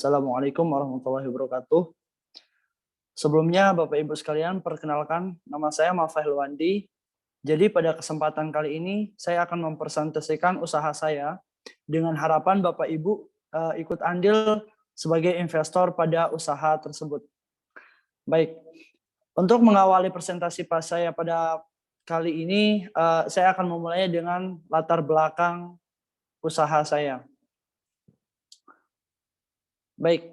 Assalamualaikum warahmatullahi wabarakatuh. Sebelumnya, Bapak Ibu sekalian, perkenalkan nama saya Mafahil Wandi. Jadi pada kesempatan kali ini, saya akan mempresentasikan usaha saya dengan harapan Bapak Ibu ikut andil sebagai investor pada usaha tersebut. Baik, untuk mengawali presentasi saya pada kali ini, saya akan memulainya dengan latar belakang usaha saya. Baik,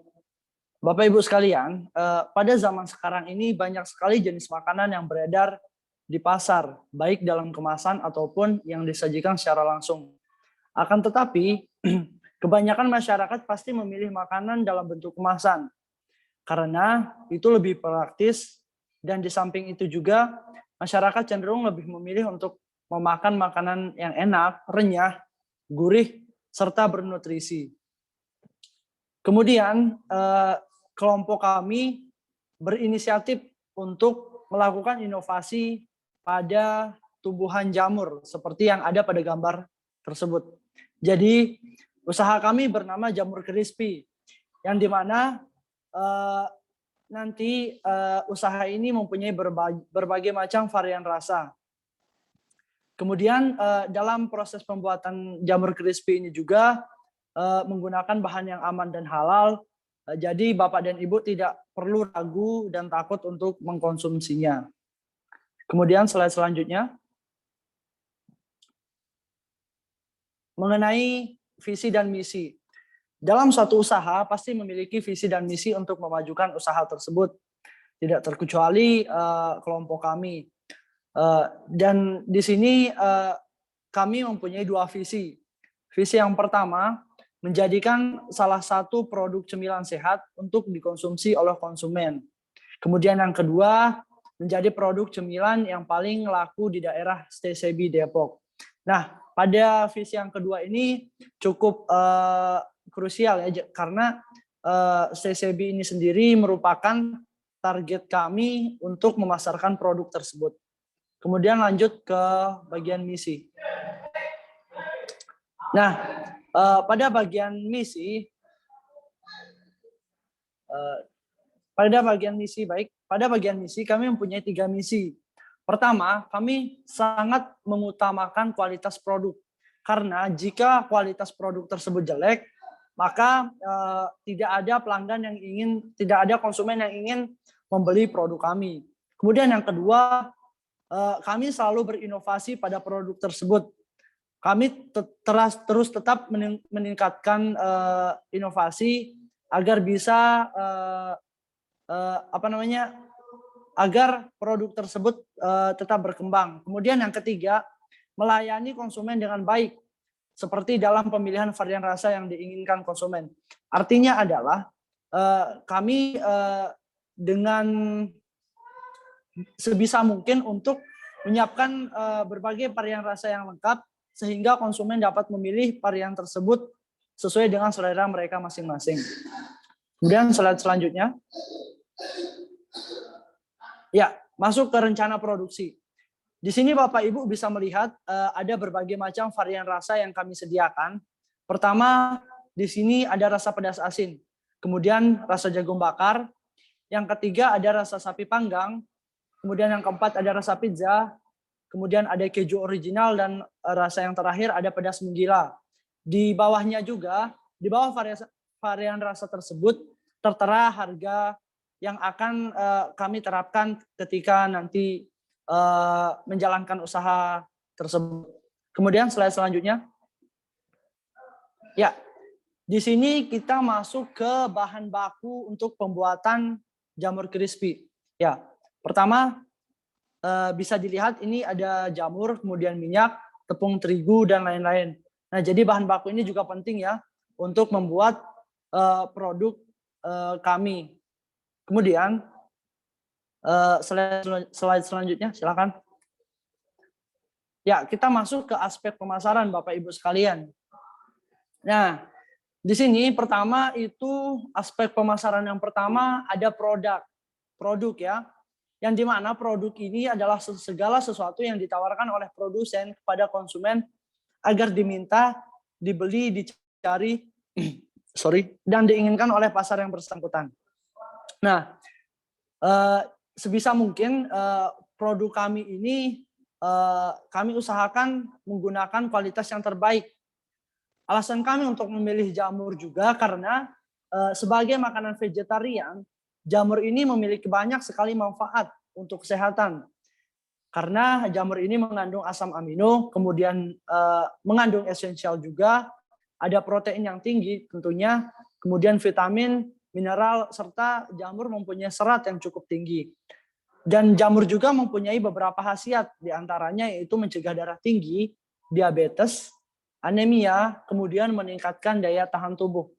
Bapak Ibu sekalian, pada zaman sekarang ini banyak sekali jenis makanan yang beredar di pasar, baik dalam kemasan ataupun yang disajikan secara langsung. Akan tetapi, kebanyakan masyarakat pasti memilih makanan dalam bentuk kemasan, karena itu lebih praktis, dan di samping itu juga masyarakat cenderung lebih memilih untuk memakan makanan yang enak, renyah, gurih, serta bernutrisi. Kemudian, kelompok kami berinisiatif untuk melakukan inovasi pada tumbuhan jamur seperti yang ada pada gambar tersebut. Jadi usaha kami bernama Jamur Crispy, yang dimana nanti usaha ini mempunyai berbagai macam varian rasa. Kemudian dalam proses pembuatan Jamur Crispy ini juga menggunakan bahan yang aman dan halal. Jadi Bapak dan Ibu tidak perlu ragu dan takut untuk mengkonsumsinya. Kemudian slide selanjutnya. Mengenai visi dan misi. Dalam suatu usaha pasti memiliki visi dan misi untuk memajukan usaha tersebut. Tidak terkecuali kelompok kami. Dan di sini kami mempunyai dua visi. Visi yang pertama, menjadikan salah satu produk cemilan sehat untuk dikonsumsi oleh konsumen. Kemudian yang kedua, menjadi produk cemilan yang paling laku di daerah STCB Depok. Nah, pada visi yang kedua ini cukup krusial ya, karena STCB ini sendiri merupakan target kami untuk memasarkan produk tersebut. Kemudian lanjut ke bagian misi. Nah, pada bagian misi, pada bagian misi kami mempunyai 3 misi. Pertama, kami sangat mengutamakan kualitas produk, karena jika kualitas produk tersebut jelek, maka tidak ada konsumen yang ingin membeli produk kami. Kemudian yang kedua, kami selalu berinovasi pada produk tersebut. Kami terus tetap meningkatkan inovasi agar bisa agar produk tersebut tetap berkembang. Kemudian yang ketiga, melayani konsumen dengan baik seperti dalam pemilihan varian rasa yang diinginkan konsumen. Artinya adalah kami dengan sebisa mungkin untuk menyiapkan berbagai varian rasa yang lengkap sehingga konsumen dapat memilih varian tersebut sesuai dengan selera mereka masing-masing. Kemudian slide selanjutnya. Ya, masuk ke rencana produksi. Di sini Bapak Ibu bisa melihat ada berbagai macam varian rasa yang kami sediakan. Pertama, di sini ada rasa pedas asin. Kemudian rasa jagung bakar. Yang ketiga ada rasa sapi panggang. Kemudian yang keempat ada rasa pizza. Kemudian ada keju original, dan rasa yang terakhir ada pedas menggila. Di bawahnya juga, di bawah varian rasa tersebut tertera harga yang akan kami terapkan ketika nanti menjalankan usaha tersebut. Kemudian slide selanjutnya. Ya, di sini kita masuk ke bahan baku untuk pembuatan jamur crispy. Ya, pertama bisa dilihat ini ada jamur, kemudian minyak, tepung terigu, dan lain-lain. Nah, jadi bahan baku ini juga penting ya untuk membuat produk kami. Kemudian slide selanjutnya, silakan. Ya, kita masuk ke aspek pemasaran Bapak Ibu sekalian. Nah, di sini pertama itu aspek pemasaran yang pertama ada produk ya. Yang dimana produk ini adalah segala sesuatu yang ditawarkan oleh produsen kepada konsumen agar diminta, dibeli, dicari dan diinginkan oleh pasar yang bersangkutan. Nah, sebisa mungkin produk kami ini kami usahakan menggunakan kualitas yang terbaik. Alasan kami untuk memilih jamur juga karena sebagai makanan vegetarian, jamur ini memiliki banyak sekali manfaat untuk kesehatan. Karena jamur ini mengandung asam amino, kemudian mengandung esensial juga, ada protein yang tinggi tentunya, kemudian vitamin, mineral, serta jamur mempunyai serat yang cukup tinggi. Dan jamur juga mempunyai beberapa khasiat, diantaranya yaitu mencegah darah tinggi, diabetes, anemia, kemudian meningkatkan daya tahan tubuh.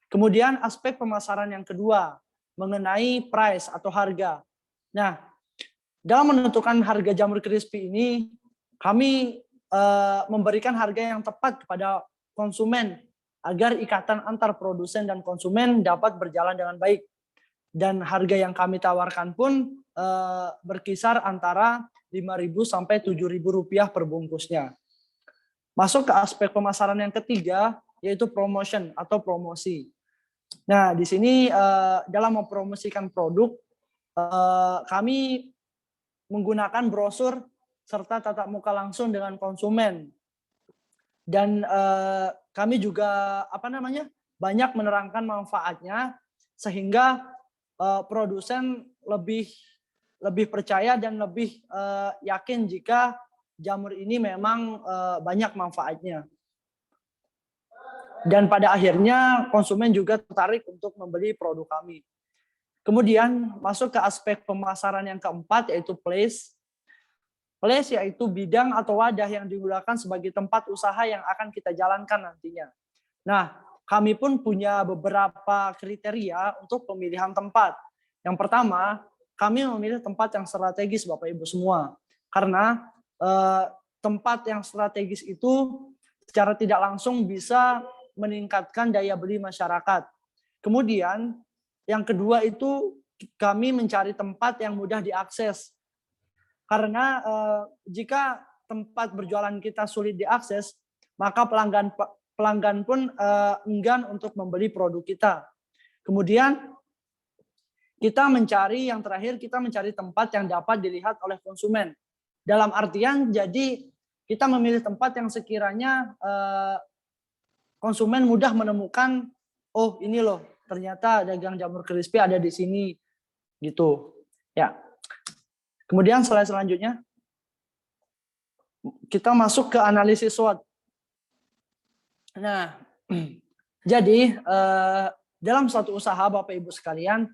Kemudian aspek pemasaran yang kedua, mengenai price atau harga. Nah, dalam menentukan harga jamur crispy ini, kami memberikan harga yang tepat kepada konsumen agar ikatan antar produsen dan konsumen dapat berjalan dengan baik. Dan harga yang kami tawarkan pun berkisar antara Rp5.000 sampai Rp7.000 per bungkusnya. Masuk ke aspek pemasaran yang ketiga, yaitu promotion atau promosi. Nah, di sini dalam mempromosikan produk, kami menggunakan brosur serta tatap muka langsung dengan konsumen. Dan kami juga banyak menerangkan manfaatnya sehingga produsen lebih percaya dan lebih yakin jika jamur ini memang banyak manfaatnya. Dan pada akhirnya konsumen juga tertarik untuk membeli produk kami. Kemudian masuk ke aspek pemasaran yang keempat, yaitu place. Place yaitu bidang atau wadah yang digunakan sebagai tempat usaha yang akan kita jalankan nantinya. Nah, kami pun punya beberapa kriteria untuk pemilihan tempat. Yang pertama, kami memilih tempat yang strategis, Bapak Ibu semua. Karena tempat yang strategis itu secara tidak langsung bisa meningkatkan daya beli masyarakat. Kemudian yang kedua itu kami mencari tempat yang mudah diakses. Karena jika tempat berjualan kita sulit diakses, maka pelanggan pun enggan untuk membeli produk kita. Kemudian kita mencari tempat yang dapat dilihat oleh konsumen. Dalam artian jadi kita memilih tempat yang sekiranya konsumen mudah menemukan, oh ini loh ternyata dagang jamur crispy ada di sini gitu. Ya. Kemudian slide selanjutnya kita masuk ke analisis SWOT. Nah, jadi dalam suatu usaha Bapak Ibu sekalian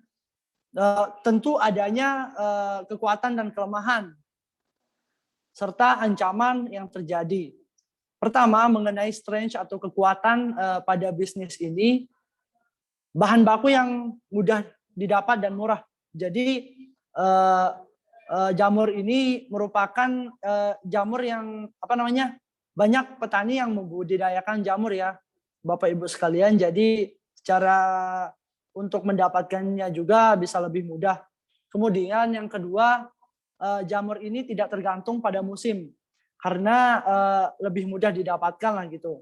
tentu adanya kekuatan dan kelemahan serta ancaman yang terjadi. Pertama, mengenai strength atau kekuatan pada bisnis ini, bahan baku yang mudah didapat dan murah. Jadi jamur ini merupakan jamur yang banyak petani yang membudidayakan jamur ya, Bapak Ibu sekalian. Jadi secara untuk mendapatkannya juga bisa lebih mudah. Kemudian yang kedua, jamur ini tidak tergantung pada musim karena lebih mudah didapatkan lah gitu.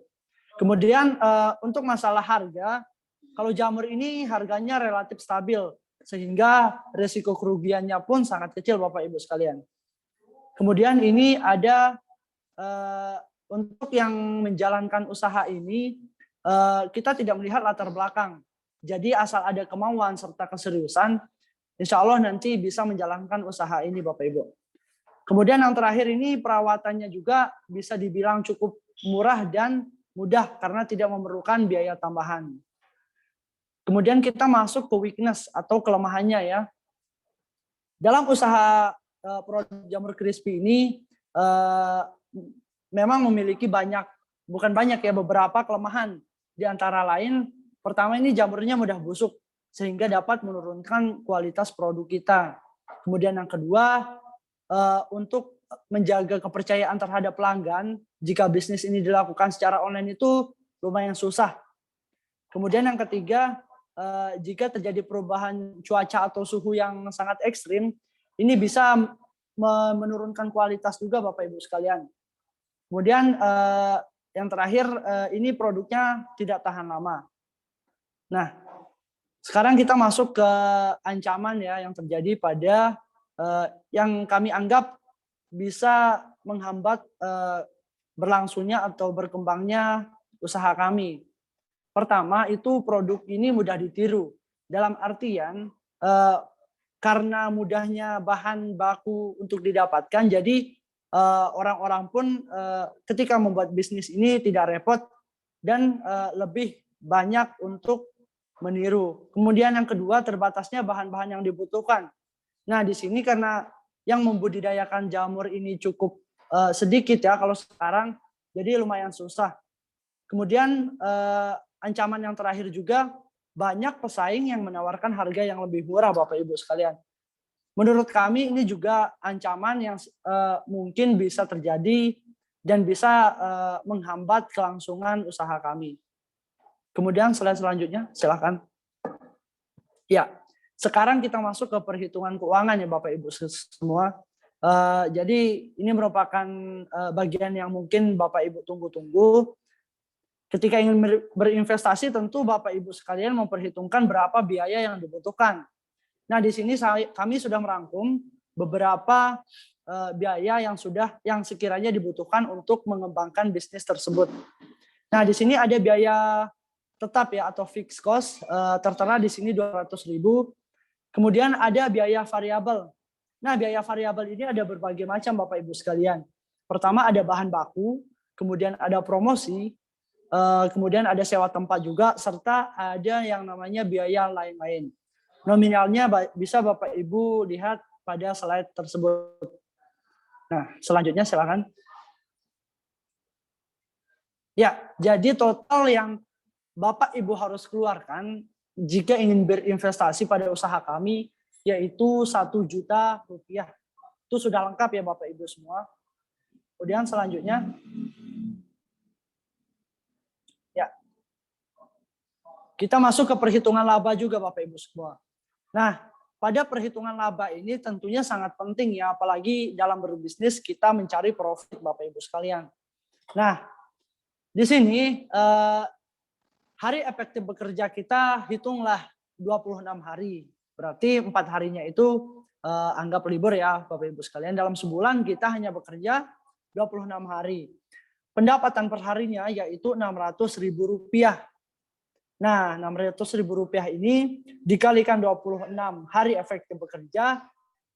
Kemudian untuk masalah harga, kalau jamur ini harganya relatif stabil sehingga risiko kerugiannya pun sangat kecil Bapak Ibu sekalian. Kemudian ini ada untuk yang menjalankan usaha ini kita tidak melihat latar belakang. Jadi asal ada kemauan serta keseriusan, insya Allah nanti bisa menjalankan usaha ini Bapak Ibu. Kemudian yang terakhir ini perawatannya juga bisa dibilang cukup murah dan mudah karena tidak memerlukan biaya tambahan. Kemudian kita masuk ke weakness atau kelemahannya ya. Dalam usaha produk jamur crispy ini memang memiliki beberapa kelemahan. Di antara lain, pertama ini jamurnya mudah busuk sehingga dapat menurunkan kualitas produk kita. Kemudian yang kedua, untuk menjaga kepercayaan terhadap pelanggan, jika bisnis ini dilakukan secara online itu lumayan susah. Kemudian yang ketiga, jika terjadi perubahan cuaca atau suhu yang sangat ekstrim, ini bisa menurunkan kualitas juga Bapak Ibu sekalian. Kemudian yang terakhir, ini produknya tidak tahan lama. Nah, sekarang kita masuk ke ancaman ya yang terjadi pada yang kami anggap bisa menghambat berlangsungnya atau berkembangnya usaha kami. Pertama, itu produk ini mudah ditiru. Dalam artian karena mudahnya bahan baku untuk didapatkan, jadi orang-orang pun ketika membuat bisnis ini tidak repot dan lebih banyak untuk meniru. Kemudian yang kedua, terbatasnya bahan-bahan yang dibutuhkan. Nah, di sini karena yang membudidayakan jamur ini cukup sedikit ya kalau sekarang, jadi lumayan susah. Kemudian ancaman yang terakhir juga, banyak pesaing yang menawarkan harga yang lebih murah, Bapak Ibu sekalian. Menurut kami ini juga ancaman yang mungkin bisa terjadi dan bisa menghambat kelangsungan usaha kami. Kemudian slide selanjutnya, silakan. Ya, sekarang kita masuk ke perhitungan keuangan ya Bapak Ibu semua. Jadi ini merupakan bagian yang mungkin Bapak Ibu tunggu-tunggu. Ketika ingin berinvestasi, tentu Bapak Ibu sekalian memperhitungkan berapa biaya yang dibutuhkan. Nah, di sini kami sudah merangkum beberapa biaya yang sekiranya dibutuhkan untuk mengembangkan bisnis tersebut. Nah, di sini ada biaya tetap ya atau fixed cost, tertera di sini 200.000. Kemudian ada biaya variabel. Nah, biaya variabel ini ada berbagai macam Bapak Ibu sekalian. Pertama ada bahan baku, kemudian ada promosi, kemudian ada sewa tempat juga, serta ada yang namanya biaya lain-lain. Nominalnya bisa Bapak Ibu lihat pada slide tersebut. Nah, selanjutnya silakan. Ya, jadi total yang Bapak Ibu harus keluarkan jika ingin berinvestasi pada usaha kami yaitu 1 juta rupiah. Itu sudah lengkap ya Bapak Ibu semua. Kemudian selanjutnya, ya, kita masuk ke perhitungan laba juga Bapak Ibu semua. Nah, pada perhitungan laba ini tentunya sangat penting ya, apalagi dalam berbisnis kita mencari profit Bapak Ibu sekalian. Nah, di sini hari efektif bekerja kita hitunglah 26 hari. Berarti 4 harinya itu anggap libur ya Bapak Ibu sekalian. Dalam sebulan kita hanya bekerja 26 hari. Pendapatan per harinya yaitu Rp600.000. Nah, Rp600.000 ini dikalikan 26 hari efektif bekerja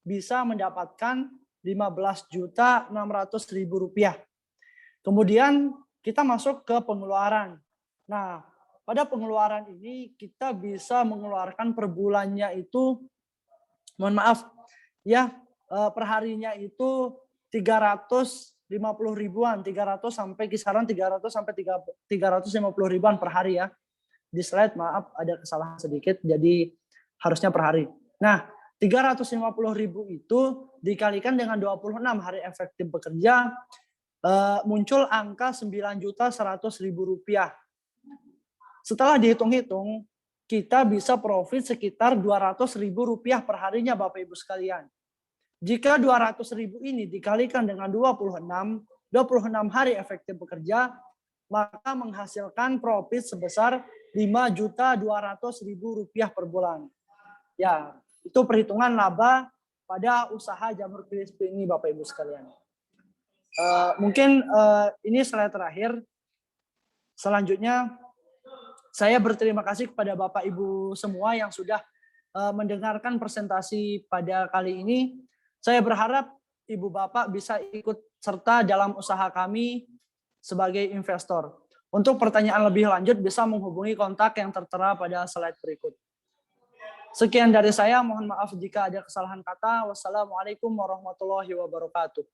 bisa mendapatkan Rp15.600.000. Kemudian kita masuk ke pengeluaran. Nah, pada pengeluaran ini kita bisa mengeluarkan per bulannya itu, mohon maaf ya, per harinya itu 350 ribuan, 300 sampai kisaran 300 sampai 350 ribuan per hari ya. Di slide maaf ada kesalahan sedikit, jadi harusnya per hari. Nah, 350.000 itu dikalikan dengan 26 hari efektif bekerja, muncul angka Rp9.100.000. Setelah dihitung-hitung, kita bisa profit sekitar Rp200.000 per harinya Bapak Ibu sekalian. Jika 200.000 ini dikalikan dengan 26 hari efektif bekerja, maka menghasilkan profit sebesar Rp5.200.000 per bulan. Ya, itu perhitungan laba pada usaha jamur crispy ini Bapak Ibu sekalian. Mungkin ini slide terakhir. Selanjutnya, saya berterima kasih kepada Bapak Ibu semua yang sudah mendengarkan presentasi pada kali ini. Saya berharap Ibu Bapak bisa ikut serta dalam usaha kami sebagai investor. Untuk pertanyaan lebih lanjut bisa menghubungi kontak yang tertera pada slide berikut. Sekian dari saya, mohon maaf jika ada kesalahan kata. Wassalamualaikum warahmatullahi wabarakatuh.